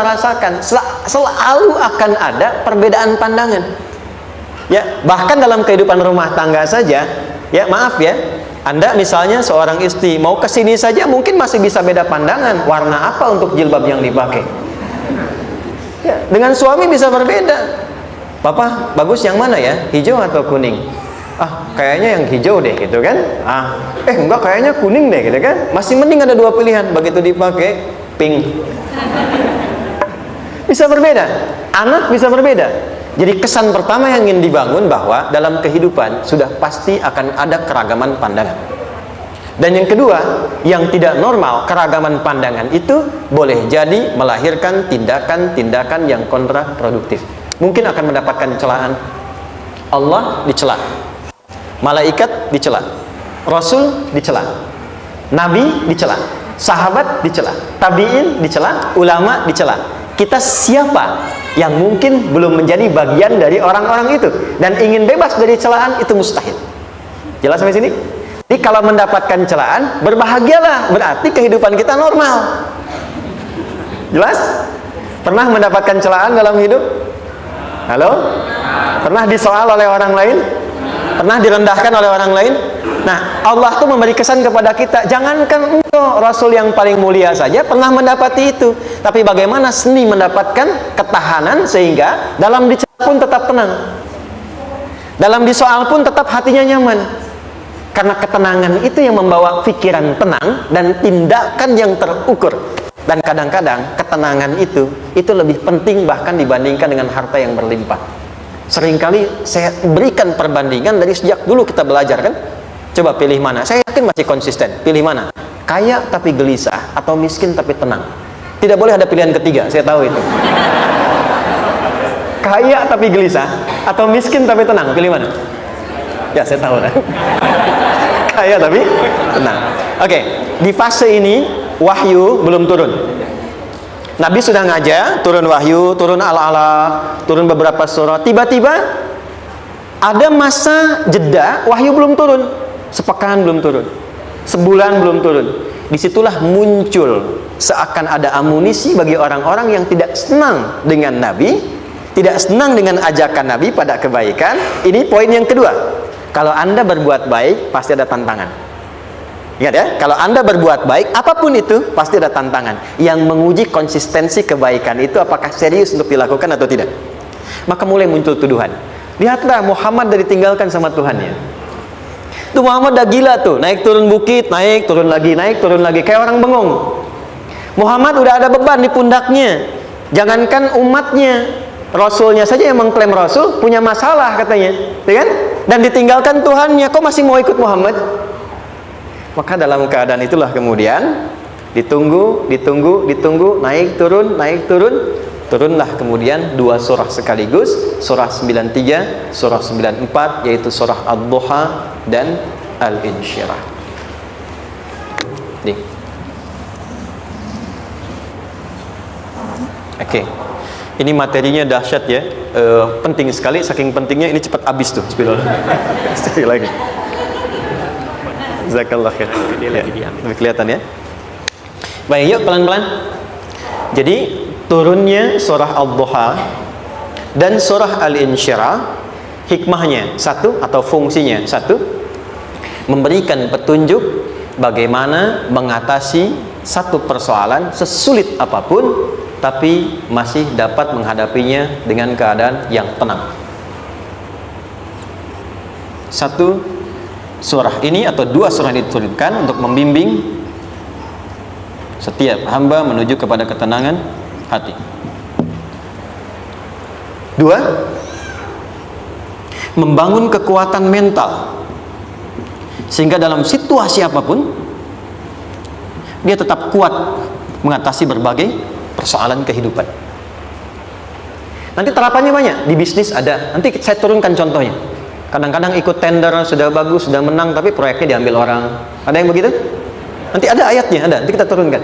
rasakan selalu akan ada perbedaan pandangan. Ya, bahkan dalam kehidupan rumah tangga saja, ya maaf ya, Anda misalnya seorang istri mau kesini saja mungkin masih bisa beda pandangan warna apa untuk jilbab yang dipakai. Ya, dengan suami bisa berbeda. Papa bagus yang mana ya, hijau atau kuning? Ah, kayaknya yang hijau deh gitu kan. Enggak, kayaknya kuning deh gitu kan. Masih mending ada dua pilihan. Begitu dipakai pink. Bisa berbeda. Anak bisa berbeda. Jadi kesan pertama yang ingin dibangun bahwa dalam kehidupan sudah pasti akan ada keragaman pandangan. Dan yang kedua, yang tidak normal, keragaman pandangan itu boleh jadi melahirkan tindakan-tindakan yang kontraproduktif. Mungkin akan mendapatkan celaan. Allah dicela, malaikat dicela, Rasul dicela, Nabi dicela, sahabat dicela, tabi'in dicela, ulama dicela. Kita siapa yang mungkin belum menjadi bagian dari orang-orang itu dan ingin bebas dari celaan? Itu mustahil. Jelas sampai sini? Jadi kalau mendapatkan celaan, berbahagialah, berarti kehidupan kita normal. Jelas? Pernah mendapatkan celaan dalam hidup? Halo? Pernah disoal oleh orang lain? Pernah direndahkan oleh orang lain? Nah, Allah tuh memberi kesan kepada kita, jangankan engkau, Rasul yang paling mulia saja pernah mendapati itu. Tapi bagaimana seni mendapatkan ketahanan sehingga dalam dicela pun tetap tenang, dalam disoal pun tetap hatinya nyaman. Karena ketenangan itu yang membawa pikiran tenang dan tindakan yang terukur. Dan kadang-kadang ketenangan itu lebih penting bahkan dibandingkan dengan harta yang berlimpah. Seringkali saya berikan perbandingan dari sejak dulu kita belajar kan. Coba pilih mana? Saya yakin masih konsisten. Pilih mana? Kaya tapi gelisah atau miskin tapi tenang? Tidak boleh ada pilihan ketiga, saya tahu itu. Kaya tapi gelisah atau miskin tapi tenang? Pilih mana? Ya, saya tahu kan. Kaya tapi tenang. Oke, di fase ini wahyu belum turun. Nabi sudah ngajar, turun wahyu, turun ala-ala, turun beberapa surah. Tiba-tiba ada masa jeda, wahyu belum turun. Sepekan belum turun, sebulan belum turun. Disitulah muncul seakan ada amunisi bagi orang-orang yang tidak senang dengan Nabi, tidak senang dengan ajakan Nabi pada kebaikan. Ini poin yang kedua. Kalau Anda berbuat baik, pasti ada tantangan. Ingat ya, kalau Anda berbuat baik, apapun itu, pasti ada tantangan. Yang menguji konsistensi kebaikan itu apakah serius untuk dilakukan atau tidak. Maka mulai muncul tuduhan. Lihatlah Muhammad dari ditinggalkan sama Tuhannya. Tuh Muhammad udah gila tuh, naik turun bukit, naik turun lagi, kayak orang bengong. Muhammad udah ada beban di pundaknya. Jangankan umatnya, Rasulnya saja yang mengklaim Rasul punya masalah katanya, ya kan? Dan ditinggalkan Tuhannya, kok masih mau ikut Muhammad? Maka dalam keadaan itulah kemudian ditunggu, naik turun, turunlah kemudian dua surah sekaligus, surah 93, surah 94, yaitu surah Ad-Duha dan Al-Insyirah. Oke. Ini materinya dahsyat ya, penting sekali, saking pentingnya ini cepat habis tuh. Sekali lagi. Jazakallah khair. Ya, kelihatan ya. Baik, yuk pelan-pelan. Jadi turunnya surah Ad-Duha dan surah Al-Insyirah, hikmahnya satu atau fungsinya satu, memberikan petunjuk bagaimana mengatasi satu persoalan sesulit apapun tapi masih dapat menghadapinya dengan keadaan yang tenang. Satu surah ini atau dua surah ini diturunkan untuk membimbing setiap hamba menuju kepada ketenangan hati. Dua, membangun kekuatan mental sehingga dalam situasi apapun dia tetap kuat mengatasi berbagai persoalan kehidupan. Nanti terapannya banyak, di bisnis ada. Nanti saya turunkan contohnya. Kadang-kadang ikut tender, sudah bagus, sudah menang, tapi proyeknya diambil orang. Ada yang begitu? Nanti ada ayatnya, ada. Nanti kita turunkan.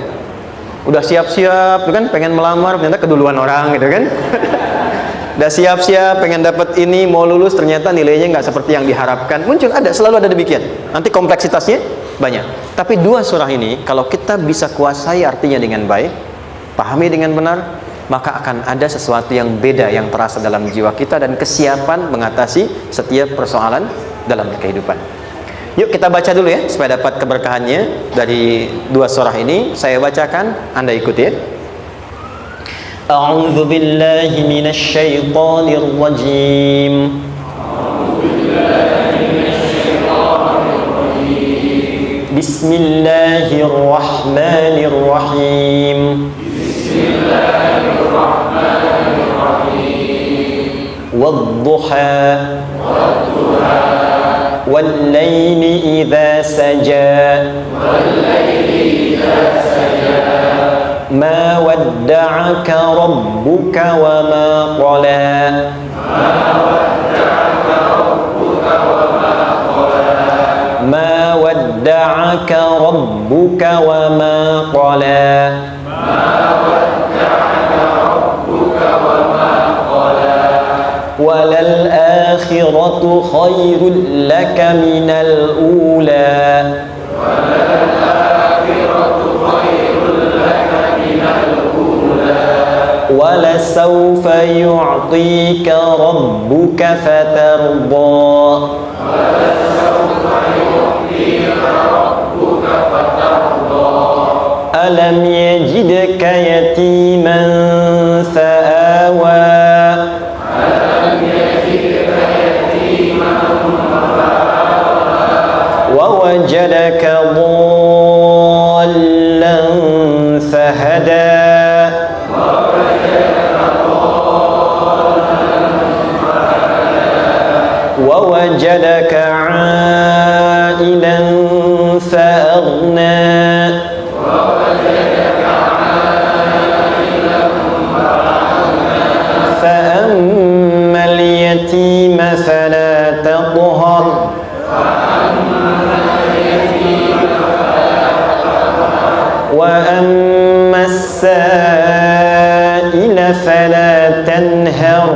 Udah siap-siap, kan? Pengen melamar, ternyata keduluan orang, gitu kan? Udah siap-siap, pengen dapat ini, mau lulus, ternyata nilainya nggak seperti yang diharapkan. Muncul, ada, selalu ada demikian. Nanti kompleksitasnya banyak. Tapi dua surah ini, kalau kita bisa kuasai artinya dengan baik, pahami dengan benar, maka akan ada sesuatu yang beda yang terasa dalam jiwa kita dan kesiapan mengatasi setiap persoalan dalam kehidupan. Yuk kita baca dulu ya supaya dapat keberkahannya dari dua surah ini. Saya bacakan, Anda ikuti ya. A'udzu billahi minasy syaithanir rajim. Bismillahirrahmanirrahim. Wadduha والليل إذا سجى ما ودعك ربك وما قلى ما ودعك ربك وما قلى وللآخرة خير لك من الأولى ولسوف يعطيك ربك فترضى ألم يجدك يتيما فآوى ووجدك ضالا فهدى ووجدك عائلا فأغنى فأما اليتيم فلا تقهر وأما السائل فلا تنهر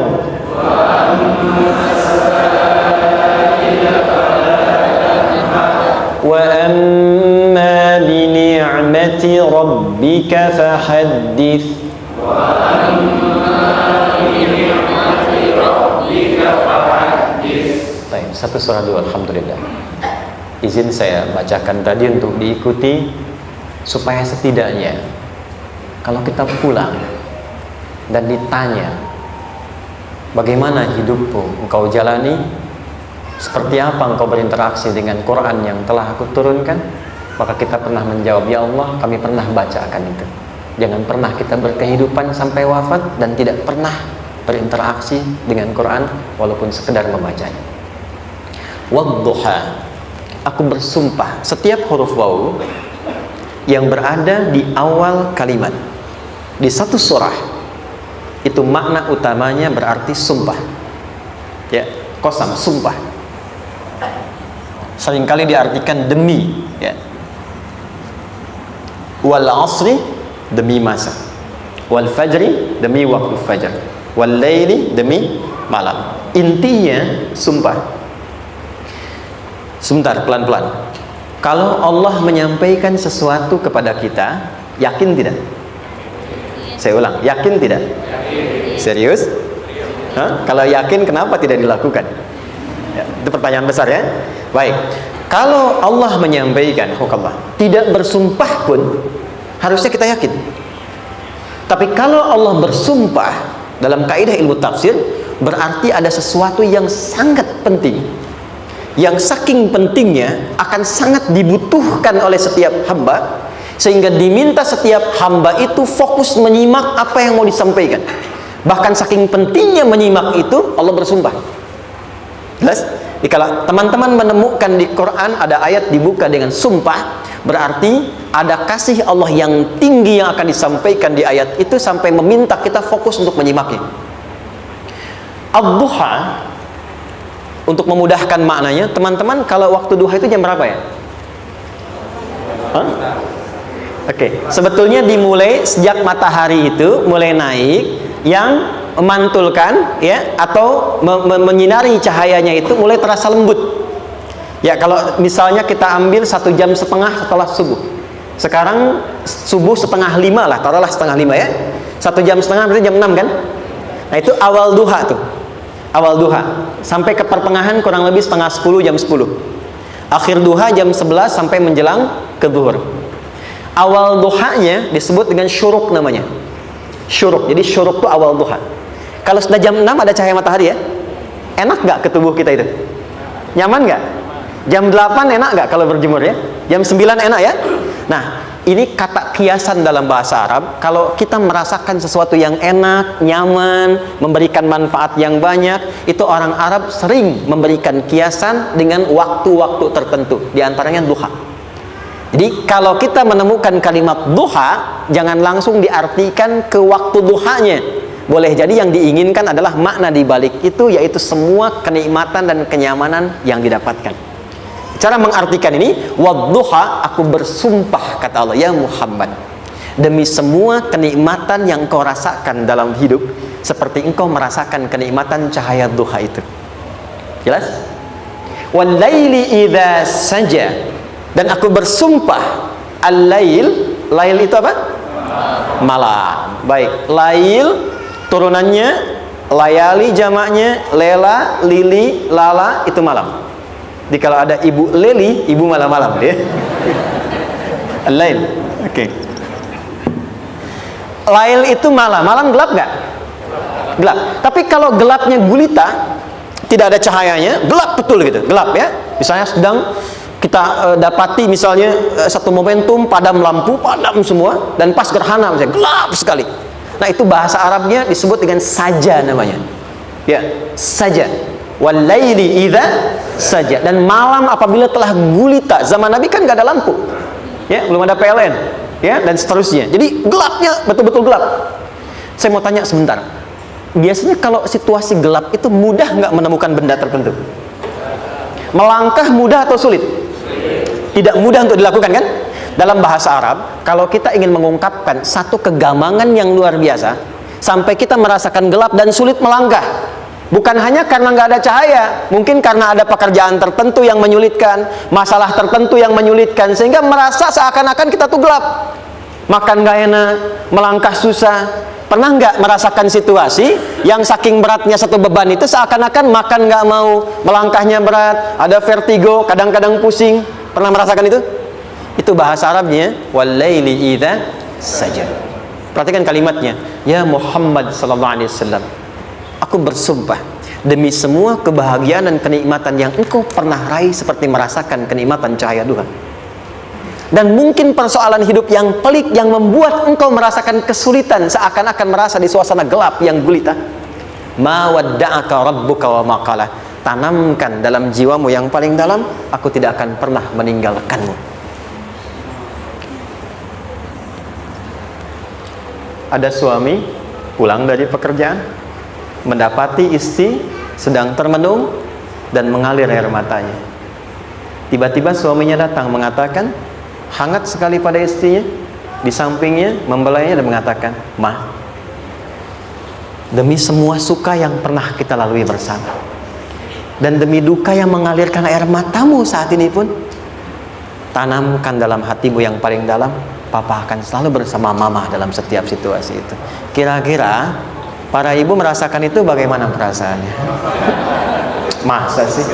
وأما بنعمة ربك فحدث Baik, satu surah dulu, alhamdulillah. Izin saya bacakan tadi untuk diikuti supaya setidaknya kalau kita pulang dan ditanya bagaimana hidupmu engkau jalani, seperti apa engkau berinteraksi dengan Quran yang telah aku turunkan, maka kita pernah menjawab, ya Allah, kami pernah bacakan itu. Jangan pernah kita berkehidupan sampai wafat dan tidak pernah berinteraksi dengan Quran walaupun sekedar membacanya. Wadduha, aku bersumpah, setiap huruf waw yang berada di awal kalimat di satu surah itu makna utamanya berarti sumpah, ya, qasam, sumpah. Seringkali diartikan demi, ya. Wal asri, demi masa. Wal fajri, demi waktu fajar. Wal laili, demi malam. Intinya sumpah. Sebentar, pelan-pelan. Kalau Allah menyampaikan sesuatu kepada kita, yakin tidak? Saya ulang, yakin tidak? Serius? Hah? Kalau yakin, kenapa tidak dilakukan? Ya, itu pertanyaan besar ya. Baik, kalau Allah menyampaikan Allah, tidak bersumpah pun harusnya kita yakin. Tapi kalau Allah bersumpah dalam kaidah ilmu tafsir, berarti ada sesuatu yang sangat penting, yang saking pentingnya akan sangat dibutuhkan oleh setiap hamba, sehingga diminta setiap hamba itu fokus menyimak apa yang mau disampaikan. Bahkan saking pentingnya menyimak itu, Allah bersumpah. Jelas? Jadi kalau teman-teman menemukan di Quran ada ayat dibuka dengan sumpah, berarti ada kasih Allah yang tinggi yang akan disampaikan di ayat itu sampai meminta kita fokus untuk menyimaknya. Ad-duha, untuk memudahkan maknanya, teman-teman, kalau waktu duha itu jam berapa ya? Oke, sebetulnya dimulai sejak matahari itu mulai naik, yang memantulkan, ya, atau menyinari cahayanya itu mulai terasa lembut. Ya, kalau misalnya kita ambil 1,5 jam setelah subuh. Sekarang subuh 4:30 lah, taruhlah 4:30 ya. 1,5 jam berarti jam 6 kan? Nah itu awal duha tuh. Awal duha sampai ke pertengahan kurang lebih setengah 10, jam 10. Akhir duha jam 11 sampai menjelang ke zuhur. Awal duhanya disebut dengan syuruk namanya. Syuruk. Jadi syuruk itu awal duha. Kalau sudah jam 6 ada cahaya matahari ya. Enak nggak ke tubuh kita itu? Nyaman nggak? Jam 8 enak nggak kalau berjemur ya? Jam 9 enak ya? Nah, ini kata kiasan dalam bahasa Arab. Kalau kita merasakan sesuatu yang enak, nyaman, memberikan manfaat yang banyak, itu orang Arab sering memberikan kiasan dengan waktu-waktu tertentu. Di antaranya duha. Jadi kalau kita menemukan kalimat duha, jangan langsung diartikan ke waktu duhanya. Boleh jadi yang diinginkan adalah makna di balik itu, yaitu semua kenikmatan dan kenyamanan yang didapatkan. Cara mengartikan ini, wadduha, aku bersumpah kata Allah, ya Muhammad, demi semua kenikmatan yang kau rasakan dalam hidup, seperti engkau merasakan kenikmatan cahaya duha itu. Jelas? Wal laili idza saja, dan aku bersumpah, al-lail, lail itu apa? Malam. Baik, lail turunannya, layali jamaknya, lela, lili, lala, itu malam. Jadi kalau ada ibu leli, ibu malam-malam ya. Al-lail. Oke. Lail itu malam. Malam gelap nggak? Gelap. Tapi kalau gelapnya gulita, tidak ada cahayanya, gelap betul gitu. Gelap ya. Misalnya sedang kita dapati misalnya satu momentum padam lampu, padam semua, dan pas gerhana misalnya gelap sekali. Nah itu bahasa Arabnya disebut dengan saja namanya. Ya, saja. Wal laili idza saja. Dan malam apabila telah gulita. Zaman Nabi kan nggak ada lampu. Ya, belum ada PLN, ya, dan seterusnya. Jadi gelapnya betul-betul gelap. Saya mau tanya sebentar. Biasanya kalau situasi gelap itu mudah nggak menemukan benda tertentu? Melangkah mudah atau sulit? Tidak mudah untuk dilakukan kan? Dalam bahasa Arab, kalau kita ingin mengungkapkan satu kegamangan yang luar biasa, sampai kita merasakan gelap dan sulit melangkah, bukan hanya karena nggak ada cahaya, mungkin karena ada pekerjaan tertentu yang menyulitkan, masalah tertentu yang menyulitkan, sehingga merasa seakan-akan kita tuh gelap, makan nggak enak, melangkah susah. Pernah nggak merasakan situasi yang saking beratnya satu beban itu seakan-akan makan nggak mau, melangkahnya berat, ada vertigo, kadang-kadang pusing? Pernah merasakan itu? Itu bahasa Arabnya wal laili idza saja. Perhatikan kalimatnya, ya Muhammad sallallahu alaihi wasallam, aku bersumpah demi semua kebahagiaan dan kenikmatan yang engkau pernah raih, seperti merasakan kenikmatan cahaya duha. Dan mungkin persoalan hidup yang pelik yang membuat engkau merasakan kesulitan, seakan-akan merasa di suasana gelap yang gulita. Ma wadda'aka rabbuka wa ma qala. Tanamkan dalam jiwamu yang paling dalam, aku tidak akan pernah meninggalkanmu. Ada suami pulang dari pekerjaan, mendapati istri sedang termenung dan mengalir air matanya. Tiba-tiba suaminya datang mengatakan, hangat sekali pada istrinya, di sampingnya membelainya dan mengatakan, "Ma, demi semua suka yang pernah kita lalui bersama, dan demi duka yang mengalirkan air matamu saat ini pun, tanamkan dalam hatimu yang paling dalam, Papa akan selalu bersama Mama dalam setiap situasi itu." Kira-kira para ibu merasakan itu bagaimana perasaannya? Masa sih?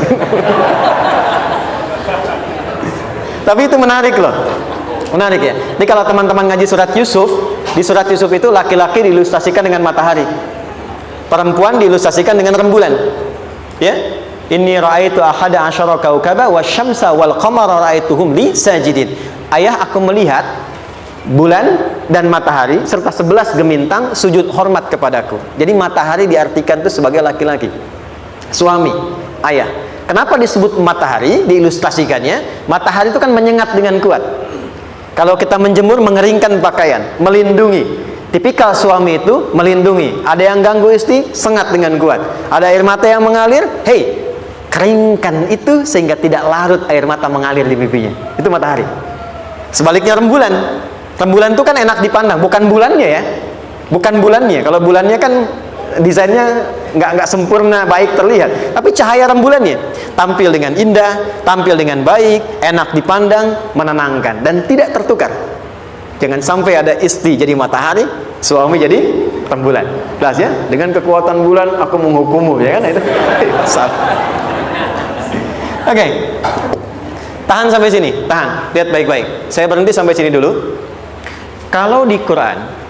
Tapi itu menarik loh. Menarik ya. Jadi kalau teman-teman ngaji surat Yusuf, di surat Yusuf itu laki-laki diilustrasikan dengan matahari, perempuan diilustrasikan dengan rembulan. Ya. Inni ra'aitu ahada asyara kaukaba wasyamsa wal qamara ra'aituhum li sajidin. Ayah, aku melihat bulan dan matahari serta 11 gemintang sujud hormat kepadaku. Jadi matahari diartikan itu sebagai laki-laki, suami, ayah. Kenapa disebut matahari? Diilustrasikannya, matahari itu kan menyengat dengan kuat. Kalau kita menjemur, mengeringkan pakaian, melindungi. Tipikal suami itu melindungi. Ada yang ganggu istri, sengat dengan kuat. Ada air mata yang mengalir, hey, keringkan itu sehingga tidak larut air mata mengalir di pipinya. Itu matahari. Sebaliknya rembulan. Rembulan itu kan enak dipandang, bukan bulannya ya, bukan bulannya. Kalau bulannya kan desainnya nggak sempurna, baik terlihat. Tapi cahaya rembulannya tampil dengan indah, tampil dengan baik, enak dipandang, menenangkan, dan tidak tertukar. Jangan sampai ada istri jadi matahari, suami jadi rembulan. Jelas ya? Dengan kekuatan bulan aku menghukummu, ya kan? Itu salah. Oke. Tahan sampai sini, tahan. Lihat baik-baik. Saya berhenti sampai sini dulu. Kalau di Quran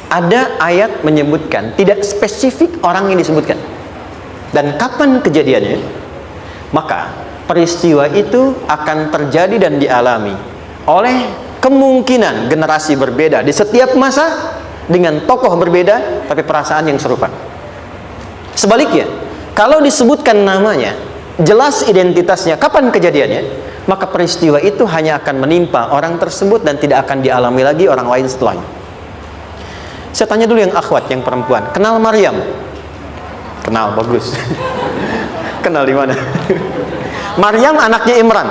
ada ayat menyebutkan, tidak spesifik orang yang disebutkan dan kapan kejadiannya, maka peristiwa itu akan terjadi dan dialami oleh kemungkinan generasi berbeda di setiap masa dengan tokoh berbeda tapi perasaan yang serupa. Sebaliknya, kalau disebutkan namanya, jelas identitasnya, kapan kejadiannya, maka peristiwa itu hanya akan menimpa orang tersebut dan tidak akan dialami lagi orang lain setelahnya. Saya tanya dulu yang akhwat, yang perempuan, kenal Maryam? Kenal, bagus. Kenal di mana? Maryam anaknya Imran,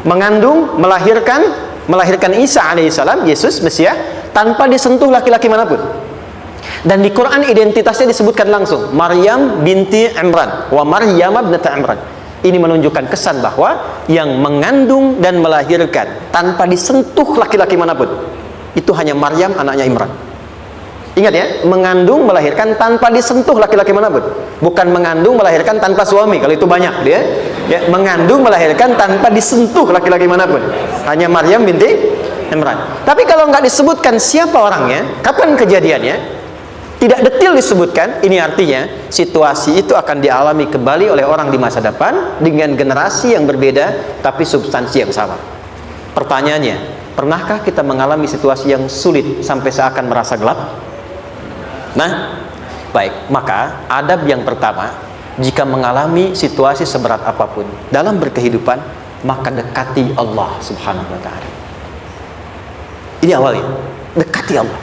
mengandung, melahirkan Isa alaihissalam, Yesus Mesias, tanpa disentuh laki-laki manapun. Dan di Quran identitasnya disebutkan langsung, Maryam binti Imran, wa Maryam ibnata Imran. Ini menunjukkan kesan bahwa yang mengandung dan melahirkan tanpa disentuh laki-laki manapun, itu hanya Maryam anaknya Imran. Ingat ya, mengandung melahirkan tanpa disentuh laki-laki manapun, bukan mengandung melahirkan tanpa suami. Kalau itu banyak dia, ya, mengandung melahirkan tanpa disentuh laki-laki manapun, hanya Maryam binti Imran. Tapi kalau nggak disebutkan siapa orangnya, kapan kejadiannya, tidak detail disebutkan, ini artinya situasi itu akan dialami kembali oleh orang di masa depan dengan generasi yang berbeda tapi substansi yang sama. Pertanyaannya, pernahkah kita mengalami situasi yang sulit sampai seakan merasa gelap? Nah, baik, maka adab yang pertama, jika mengalami situasi seberat apapun dalam berkehidupan, maka dekati Allah Subhanahu wa ta'ala. Ini awalnya, dekati Allah.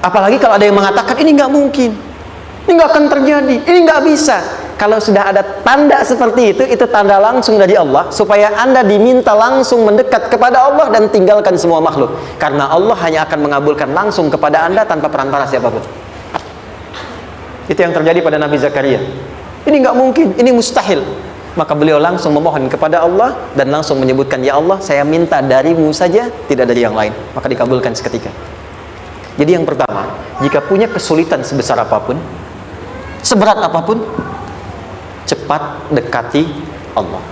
Apalagi kalau ada yang mengatakan ini nggak mungkin, ini nggak akan terjadi, ini nggak bisa. Kalau sudah ada tanda seperti itu tanda langsung dari Allah, supaya Anda diminta langsung mendekat kepada Allah dan tinggalkan semua makhluk. Karena Allah hanya akan mengabulkan langsung kepada Anda tanpa perantara siapapun. Itu yang terjadi pada Nabi Zakaria. Ini nggak mungkin, ini mustahil. Maka beliau langsung memohon kepada Allah dan langsung menyebutkan, ya Allah, saya minta darimu saja, tidak dari yang lain. Maka dikabulkan seketika. Jadi yang pertama, jika punya kesulitan sebesar apapun, seberat apapun, cepat dekati Allah.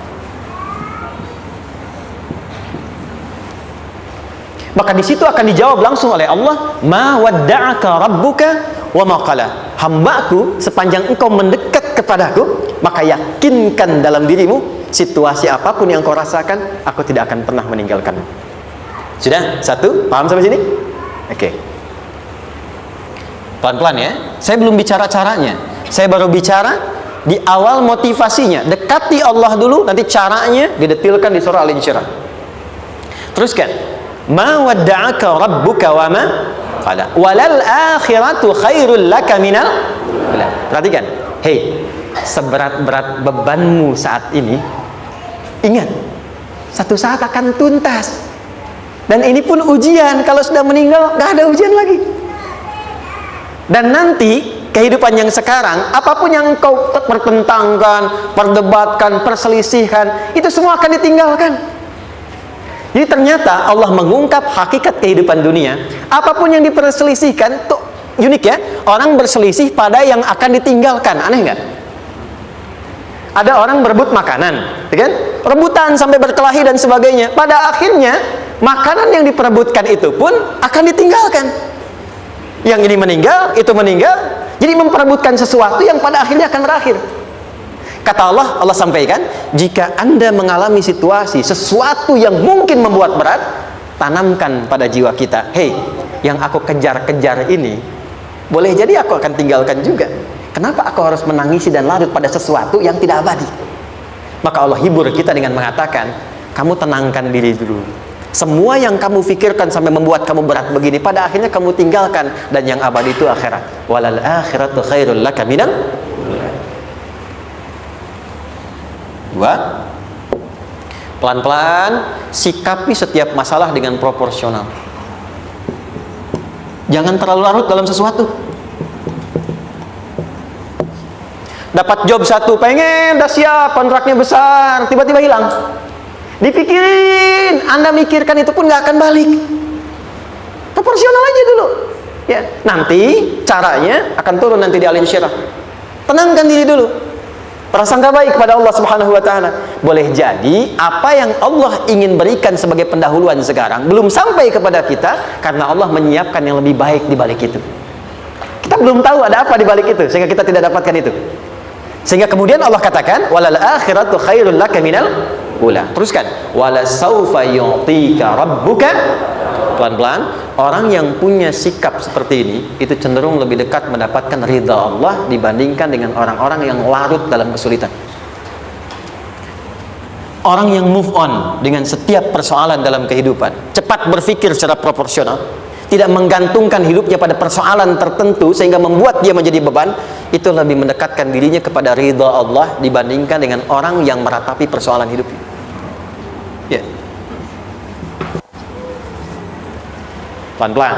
Maka di situ akan dijawab langsung oleh Allah, ma wadda'aka rabbuka wa ma qala. Hambaku, sepanjang engkau mendekat kepadaku, maka yakinkan dalam dirimu, situasi apapun yang kau rasakan, aku tidak akan pernah meninggalkanmu. Sudah? Satu? Paham sampai sini? Oke. Pelan-pelan ya. Saya belum bicara caranya. Saya baru bicara di awal motivasinya. Dekati Allah dulu, nanti caranya didetilkan di surah Al-Insyirah. Teruskan. Ma wadda'aka rabbuka wa ma qala. Walal akhiratu khairul laka minal. Perhatikan. Hei, seberat-berat bebanmu saat ini, ingat, satu saat akan tuntas. Dan ini pun ujian. Kalau sudah meninggal, gak ada ujian lagi. Dan nanti kehidupan yang sekarang, apapun yang kau pertentangkan, perdebatkan, perselisihkan, itu semua akan ditinggalkan. Jadi ternyata Allah mengungkap hakikat kehidupan dunia. Apapun yang diperselisihkan, tuh unik ya. Orang berselisih pada yang akan ditinggalkan. Aneh nggak? Ada orang berebut makanan, kan? Rebutan sampai berkelahi dan sebagainya. Pada akhirnya makanan yang diperebutkan itu pun akan ditinggalkan. Yang ini meninggal, itu meninggal. Jadi memperebutkan sesuatu yang pada akhirnya akan berakhir. Kata Allah, Allah sampaikan, jika Anda mengalami situasi, sesuatu yang mungkin membuat berat, tanamkan pada jiwa kita, hei, yang aku kejar-kejar ini, boleh jadi aku akan tinggalkan juga. Kenapa aku harus menangisi dan larut pada sesuatu yang tidak abadi? Maka Allah hibur kita dengan mengatakan, kamu tenangkan diri dulu. Semua yang kamu pikirkan sampai membuat kamu berat begini, pada akhirnya kamu tinggalkan, dan yang abadi itu akhirat. Walal akhiratu khairul laka minal. Dua, pelan-pelan sikapi setiap masalah dengan proporsional. Jangan terlalu larut dalam sesuatu. Dapat job satu, pengen, udah siap, kontraknya besar, tiba-tiba hilang. Dipikirin, Anda mikirkan itu pun nggak akan balik. Proporsional aja dulu. Ya, nanti caranya akan turun nanti di Al Insyirah. Tenangkan diri dulu. Prasangka baik kepada Allah Subhanahu wa taala. Boleh jadi apa yang Allah ingin berikan sebagai pendahuluan sekarang belum sampai kepada kita karena Allah menyiapkan yang lebih baik di balik itu. Kita belum tahu ada apa di balik itu sehingga kita tidak dapatkan itu. Sehingga kemudian Allah katakan walal akhiratu khairul laka minal ula. Teruskan wala saufa yu'tika rabbuka. Pelan-pelan, orang yang punya sikap seperti ini itu cenderung lebih dekat mendapatkan ridha Allah dibandingkan dengan orang-orang yang larut dalam kesulitan. Orang yang move on dengan setiap persoalan dalam kehidupan, cepat berpikir secara proporsional, tidak menggantungkan hidupnya pada persoalan tertentu sehingga membuat dia menjadi beban, itu lebih mendekatkan dirinya kepada ridha Allah dibandingkan dengan orang yang meratapi persoalan hidupnya. Ya. Pelan-pelan.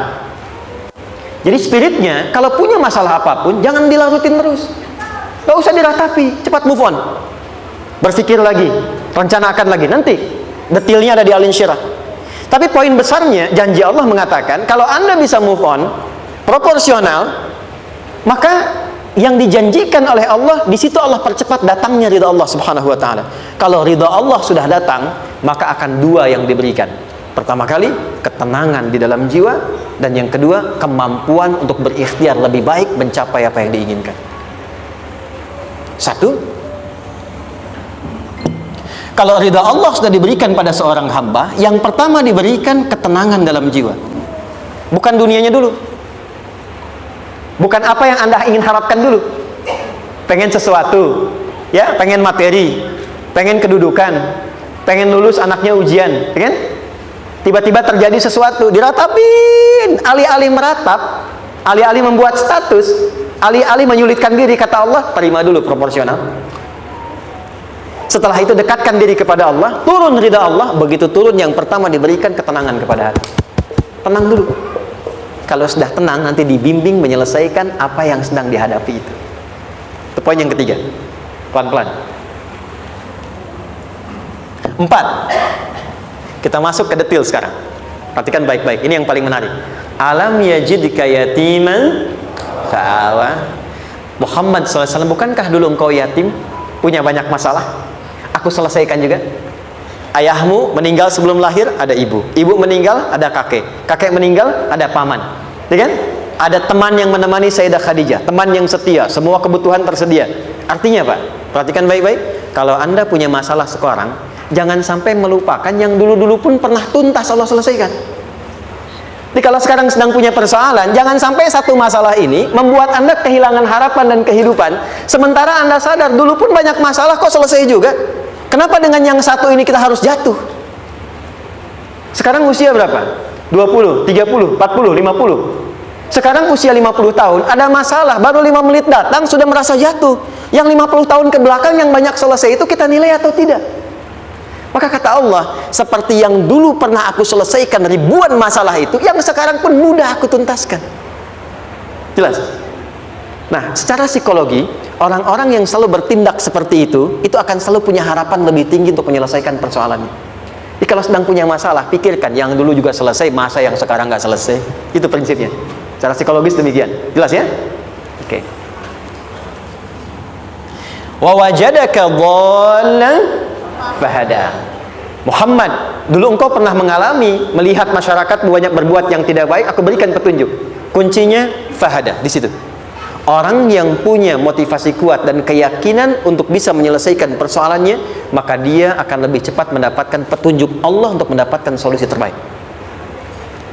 Jadi spiritnya kalau punya masalah apapun jangan dilarutin terus, gak usah diratapi, cepat move on, berpikir lagi, rencanakan lagi, nanti detailnya ada di Al Insyirah. Tapi poin besarnya janji Allah mengatakan kalau Anda bisa move on proporsional, maka yang dijanjikan oleh Allah di situ Allah percepat datangnya ridha Allah Subhanahu wa taala. Kalau ridha Allah sudah datang, maka akan dua yang diberikan. Pertama kali, ketenangan di dalam jiwa, dan yang kedua, kemampuan untuk berikhtiar lebih baik mencapai apa yang diinginkan. Satu, kalau ridha Allah sudah diberikan pada seorang hamba, yang pertama diberikan ketenangan dalam jiwa. Bukan dunianya dulu. Bukan apa yang Anda ingin harapkan dulu. Pengen sesuatu, ya, pengen materi, pengen kedudukan, pengen lulus anaknya ujian, ya kan? Tiba-tiba terjadi sesuatu, diratapin, alih-alih meratap, alih-alih membuat status, alih-alih menyulitkan diri, kata Allah, terima dulu proporsional. Setelah itu dekatkan diri kepada Allah, turun ridha Allah. Begitu turun, yang pertama diberikan ketenangan kepada hati. Tenang dulu. Kalau sudah tenang, nanti dibimbing menyelesaikan apa yang sedang dihadapi itu. Itu poin yang ketiga. Pelan-pelan. 4. Kita masuk ke detail sekarang. Perhatikan baik-baik. Ini yang paling menarik. Alam yajidka yatiman fa'awa. Muhammad SAW, bukankah dulu engkau yatim, punya banyak masalah? Aku selesaikan juga. Ayahmu meninggal sebelum lahir, ada ibu. Ibu meninggal, ada kakek. Kakek meninggal, ada paman. Ya kan? Ada teman yang menemani Sayyidah Khadijah, teman yang setia, semua kebutuhan tersedia. Artinya apa? Perhatikan baik-baik. Kalau Anda punya masalah sekarang, jangan sampai melupakan yang dulu-dulu pun pernah tuntas Allah selesaikan. Jadi kalau sekarang sedang punya persoalan, jangan sampai satu masalah ini membuat Anda kehilangan harapan dan kehidupan. Sementara Anda sadar, dulu pun banyak masalah kok selesai juga. Kenapa dengan yang satu ini kita harus jatuh? Sekarang usia berapa? 20, 30, 40, 50. Sekarang usia 50 tahun, ada masalah, baru 5 menit datang sudah merasa jatuh. Yang 50 tahun ke belakang yang banyak selesai itu kita nilai atau tidak? Maka kata Allah, seperti yang dulu pernah aku selesaikan ribuan masalah itu, yang sekarang pun mudah aku tuntaskan. Jelas? Nah, secara psikologi, orang-orang yang selalu bertindak seperti itu akan selalu punya harapan lebih tinggi untuk menyelesaikan persoalannya. Jadi kalau sedang punya masalah, pikirkan yang dulu juga selesai, masa yang sekarang nggak selesai. Itu prinsipnya. Secara psikologis demikian. Jelas ya? Oke. Wa wajadaka dhallan fahada. Muhammad, dulu engkau pernah mengalami melihat masyarakat banyak berbuat yang tidak baik, aku berikan petunjuk. Kuncinya fahada di situ. Orang yang punya motivasi kuat dan keyakinan untuk bisa menyelesaikan persoalannya, maka dia akan lebih cepat mendapatkan petunjuk Allah untuk mendapatkan solusi terbaik.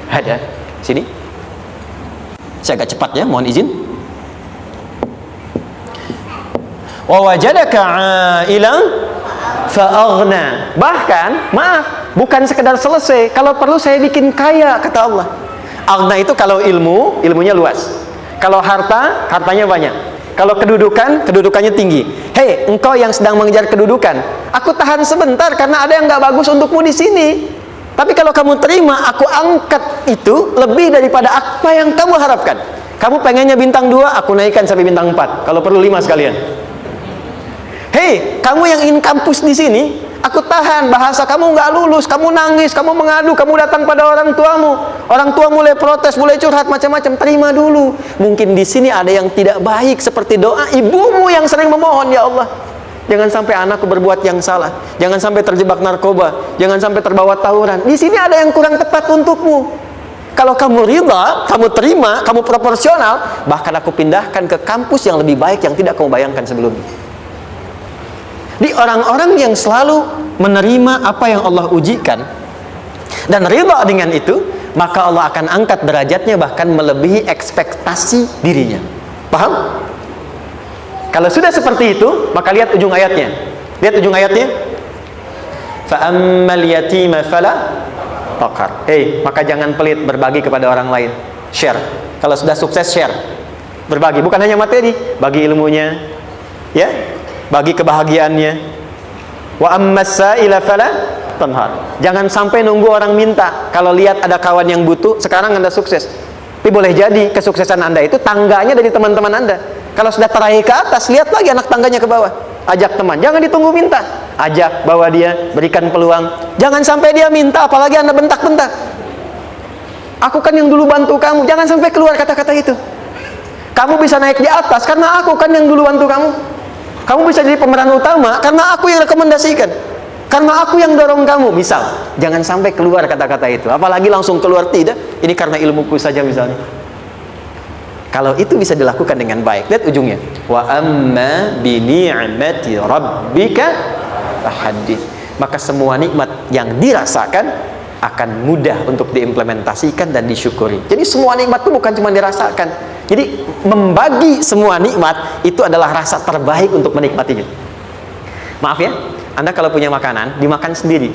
Ada sini. Saya agak cepat ya, mohon izin. Wa wajadaka 'ailan fa'aghna. Bahkan, maaf, bukan sekedar selesai, kalau perlu saya bikin kaya, kata Allah. Aghna itu kalau ilmunya luas. Kalau harta, hartanya banyak. Kalau kedudukan, kedudukannya tinggi. Hei, engkau yang sedang mengejar kedudukan, aku tahan sebentar karena ada yang nggak bagus untukmu di sini. Tapi kalau kamu terima, aku angkat itu lebih daripada apa yang kamu harapkan. Kamu pengennya bintang 2, aku naikkan sampai bintang 4. Kalau perlu 5 sekalian. Hei, kamu yang ingin kampus di sini, Aku tahan, bahasa kamu nggak lulus, kamu nangis, kamu mengadu, kamu datang pada orang tuamu. Orang tua mulai protes, mulai curhat macam-macam. Terima dulu. Mungkin di sini ada yang tidak baik, seperti doa ibumu yang sering memohon, ya Allah, jangan sampai anakku berbuat yang salah, jangan sampai terjebak narkoba, jangan sampai terbawa tawuran. Di sini ada yang kurang tepat untukmu. Kalau kamu ridha, kamu terima, kamu proporsional, bahkan aku pindahkan ke kampus yang lebih baik yang tidak kamu bayangkan sebelumnya. Di orang-orang yang selalu menerima apa yang Allah ujikan dan ridha dengan itu, maka Allah akan angkat derajatnya bahkan melebihi ekspektasi dirinya. Paham? Kalau sudah seperti itu, maka lihat ujung ayatnya. Lihat ujung ayatnya. Fa ammal yatima fala taqhar. Maka jangan pelit berbagi kepada orang lain. Share. Kalau sudah sukses, share. Berbagi, bukan hanya materi, bagi ilmunya, ya, bagi kebahagiaannya. Wa ammas sa'ila fala tanhar. Jangan sampai nunggu orang minta. Kalau lihat ada kawan yang butuh, sekarang Anda sukses. Tapi boleh jadi kesuksesan Anda itu tangganya dari teman-teman Anda. Kalau sudah teraih ke atas, lihat lagi anak tangganya ke bawah. Ajak teman, jangan ditunggu minta. Ajak, bawa dia, berikan peluang. Jangan sampai dia minta, apalagi Anda bentak-bentak. Aku kan yang dulu bantu kamu. Jangan sampai keluar kata-kata itu. Kamu bisa naik di atas karena aku kan yang dulu bantu kamu. Kamu bisa jadi pemeran utama karena aku yang rekomendasikan, karena aku yang dorong kamu. Misal, jangan sampai keluar kata-kata itu. Apalagi langsung keluar, tidak, ini karena ilmuku saja misalnya. Kalau itu bisa dilakukan dengan baik, lihat ujungnya. Wa amma bi ni'mati rabbika fahaddits. Maka semua nikmat yang dirasakan akan mudah untuk diimplementasikan dan disyukuri. Jadi semua nikmat itu bukan cuma dirasakan. Jadi membagi semua nikmat itu adalah rasa terbaik untuk menikmatinya. Maaf ya, Anda kalau punya makanan, dimakan sendiri.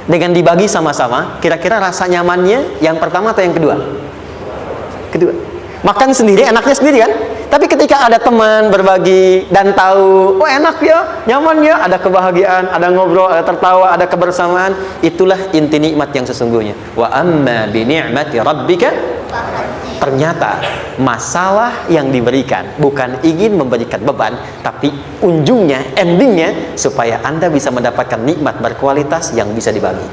Dengan dibagi sama-sama, kira-kira rasa nyamannya yang pertama atau yang kedua? Kedua. Makan sendiri, enaknya sendiri kan? Tapi ketika ada teman berbagi dan tahu, oh enak ya, nyaman ya, ada kebahagiaan, ada ngobrol, ada tertawa, ada kebersamaan, itulah inti nikmat yang sesungguhnya. Wa amma bi ni'mati rabbika. Ternyata masalah yang diberikan bukan ingin memberikan beban, tapi ujungnya, endingnya, supaya Anda bisa mendapatkan nikmat berkualitas yang bisa dibagi.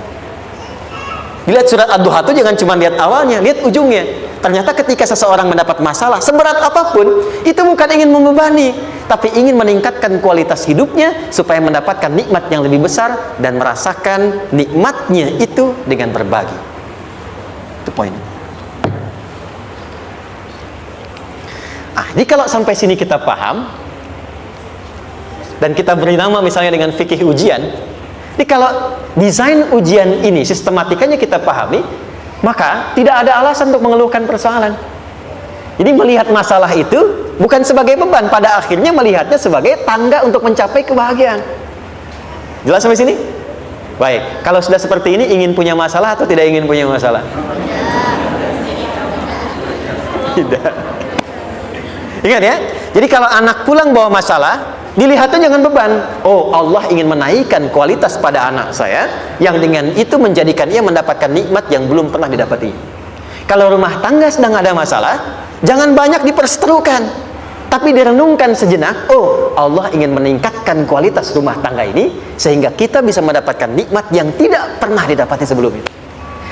Lihat surat Ad-Duha itu jangan cuma lihat awalnya, lihat ujungnya. Ternyata ketika seseorang mendapat masalah seberat apapun, itu bukan ingin membebani, tapi ingin meningkatkan kualitas hidupnya supaya mendapatkan nikmat yang lebih besar dan merasakan nikmatnya itu dengan berbagi. Itu poinnya. Jadi kalau sampai sini kita paham dan kita beri nama misalnya dengan fikih ujian. Jadi kalau desain ujian ini sistematikanya kita pahami, maka tidak ada alasan untuk mengeluhkan persoalan. Jadi melihat masalah itu bukan sebagai beban, pada akhirnya melihatnya sebagai tangga untuk mencapai kebahagiaan. Jelas sampai sini? Baik, kalau sudah seperti ini, ingin punya masalah atau tidak ingin punya masalah? Tidak. Ingat ya, jadi kalau anak pulang bawa masalah, dilihatnya jangan beban. Oh, Allah ingin menaikkan kualitas pada anak saya, yang dengan itu menjadikan ia mendapatkan nikmat yang belum pernah didapati. Kalau rumah tangga sedang ada masalah, jangan banyak diperseterukan, tapi direnungkan sejenak. Oh, Allah ingin meningkatkan kualitas rumah tangga ini, sehingga kita bisa mendapatkan nikmat yang tidak pernah didapati sebelumnya.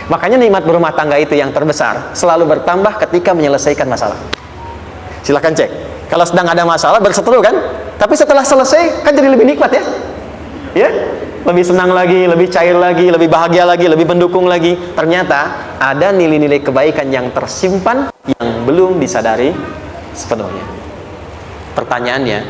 Makanya nikmat berumah tangga itu yang terbesar selalu bertambah ketika menyelesaikan masalah. Silahkan cek. Kalau sedang ada masalah berseteru kan, tapi setelah selesai kan jadi lebih nikmat ya. Ya, lebih senang lagi, lebih cair lagi, lebih bahagia lagi, lebih mendukung lagi. Ternyata ada nilai-nilai kebaikan yang tersimpan yang belum disadari sepenuhnya. Pertanyaannya,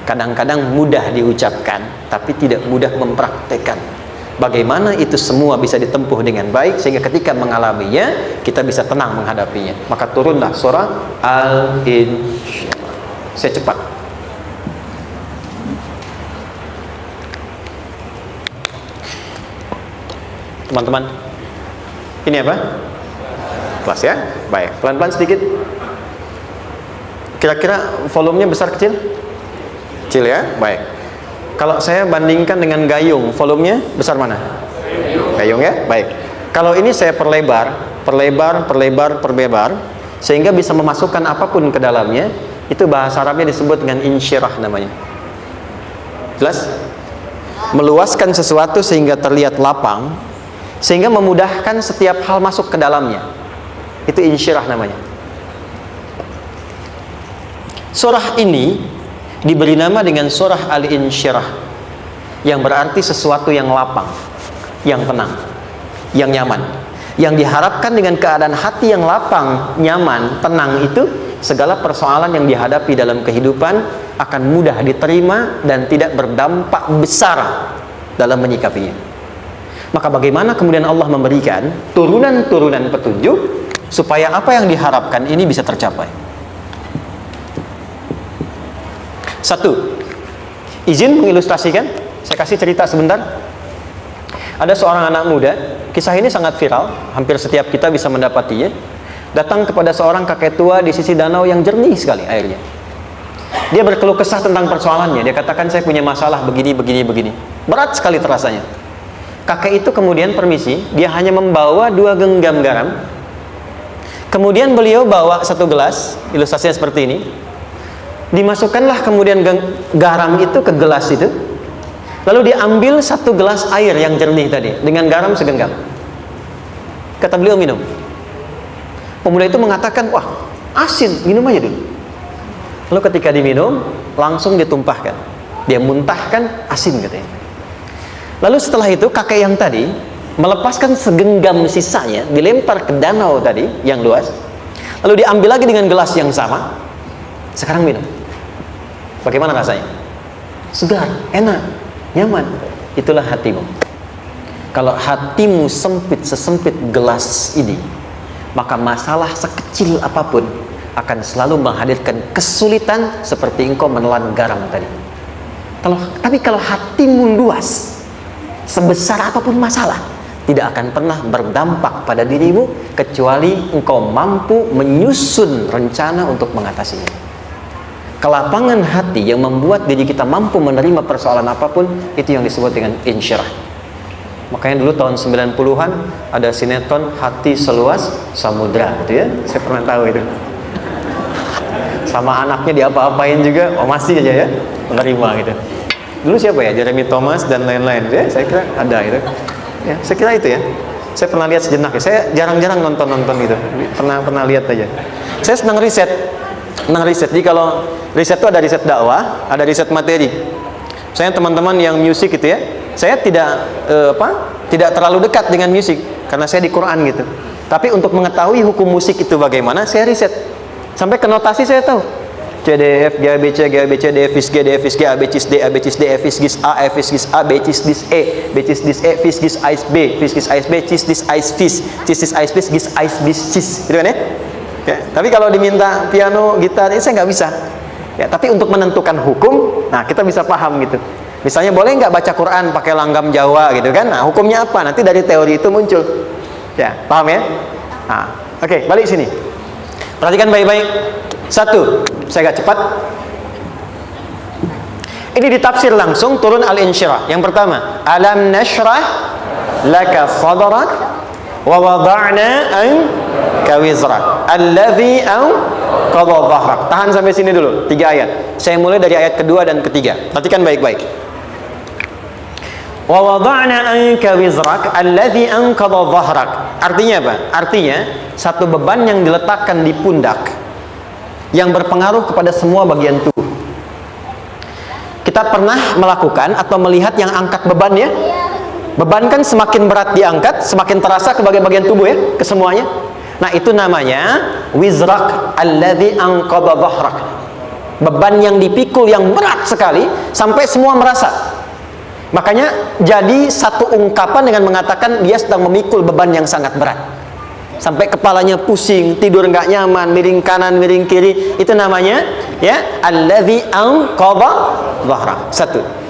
kadang-kadang mudah diucapkan tapi tidak mudah mempraktekkan. Bagaimana itu semua bisa ditempuh dengan baik sehingga ketika mengalaminya kita bisa tenang menghadapinya. Maka turunlah surah Al-Insyirah. Saya cepat. Teman-teman, ini apa? Kelas ya? Baik, pelan-pelan sedikit. Kira-kira volumenya besar kecil? Kecil ya? Baik. Kalau saya bandingkan dengan gayung, volumenya besar mana? Gayung ya? Baik. Kalau ini saya perlebar, sehingga bisa memasukkan apapun ke dalamnya. Itu bahasa Arabnya disebut dengan insyirah namanya. Jelas? meluaskan sesuatu sehingga terlihat lapang, sehingga memudahkan setiap hal masuk ke dalamnya. Itu insyirah namanya. Surah ini diberi nama dengan surah Al-Insyirah, yang berarti sesuatu yang lapang, yang tenang, yang nyaman. Yang diharapkan dengan keadaan hati yang lapang, nyaman, tenang itu, segala persoalan yang dihadapi dalam kehidupan akan mudah diterima dan tidak berdampak besar dalam menyikapinya. Maka bagaimana kemudian Allah memberikan turunan-turunan petunjuk supaya apa yang diharapkan ini bisa tercapai? Satu, izin mengilustrasikan, saya kasih cerita sebentar. Ada seorang anak muda, kisah ini sangat viral, hampir setiap kita bisa mendapatinya. Datang kepada seorang kakek tua di sisi danau yang jernih sekali airnya. Dia berkeluh kesah tentang persoalannya. Dia katakan, saya punya masalah begini. Berat sekali terasanya. Kakek itu kemudian permisi, dia hanya membawa 2 genggam garam. Kemudian beliau bawa 1 gelas, ilustrasinya seperti ini. Dimasukkanlah kemudian garam itu ke gelas itu. Lalu diambil 1 gelas air yang jernih tadi dengan garam segenggam. Kata beliau, minum. Pemuda itu mengatakan, wah asin, minum aja dulu. Lalu ketika diminum, langsung ditumpahkan. Dia muntahkan, asin katanya. Lalu setelah itu kakek yang tadi melepaskan segenggam sisanya, dilempar ke danau tadi yang luas. Lalu diambil lagi dengan gelas yang sama. Sekarang minum. Bagaimana rasanya? Segar, enak, nyaman. Itulah hatimu. Kalau hatimu sempit sesempit gelas ini, maka masalah sekecil apapun akan selalu menghadirkan kesulitan seperti engkau menelan garam tadi. Tapi kalau hatimu luas, sebesar apapun masalah, tidak akan pernah berdampak pada dirimu kecuali engkau mampu menyusun rencana untuk mengatasinya. Kelapangan hati yang membuat diri kita mampu menerima persoalan apapun, itu yang disebut dengan insyirah. Makanya dulu tahun 90-an ada sinetron Hati Seluas Samudra, gitu ya. Saya pernah tahu itu. Sama anaknya diapa-apain juga, oh masih aja ya menerima gitu. Dulu siapa ya? Jeremy Thomas dan lain-lain, ya. Saya kira ada itu. Ya, saya kira itu ya. Saya pernah lihat sejenak ya. Saya jarang-jarang nonton gitu. Pernah lihat aja. Saya senang riset. Jadi kalau riset itu ada riset dakwah, ada riset materi. Saya teman-teman yang musik gitu ya, saya tidak terlalu dekat dengan musik karena saya di Quran gitu. Tapi untuk mengetahui hukum musik itu bagaimana, saya riset. Sampai ke notasi saya tahu. C D F G A B C D F G D F G A B C D A B C D F G A F G A B C D E B C D E F G Ais B Ais B Cis dis Ais Fis Cis Ais Fis Gis Ais Bis Cis, gitu kan ya? Ya, tapi kalau diminta piano, gitar, ini saya nggak bisa. Ya, tapi untuk menentukan hukum, nah kita bisa paham gitu. Misalnya boleh nggak baca Quran pakai langgam Jawa gitu kan? Nah hukumnya apa? Nanti dari teori itu muncul. Ya, paham ya? Nah, oke, balik sini. Perhatikan baik-baik. 1, saya agak cepat. Ini ditafsir langsung turun Al-Insyirah. Yang pertama, alam nashrah laka sadrak wa wada'na anka wizrak alladhi anqadha dhahrak. Tahan sampai sini dulu, 3 ayat. Saya mulai dari ayat kedua dan ketiga. Perhatikan baik-baik. Wa wada'na anka wizrak alladhi anqadha dhahrak. Artinya apa? Artinya satu beban yang diletakkan di pundak yang berpengaruh kepada semua bagian tubuh. Kita pernah melakukan atau melihat yang angkat beban ya? Beban kan semakin berat diangkat, semakin terasa ke bagian-bagian tubuh ya, ke semuanya. Nah, itu namanya wizrak alladzi anqadha dhahrak. Beban yang dipikul yang berat sekali sampai semua merasa. Makanya jadi satu ungkapan dengan mengatakan dia sedang memikul beban yang sangat berat. Sampai kepalanya pusing, tidur nggak nyaman, miring kanan, miring kiri. Itu namanya ya alladzi anqadha dhahrak. 1.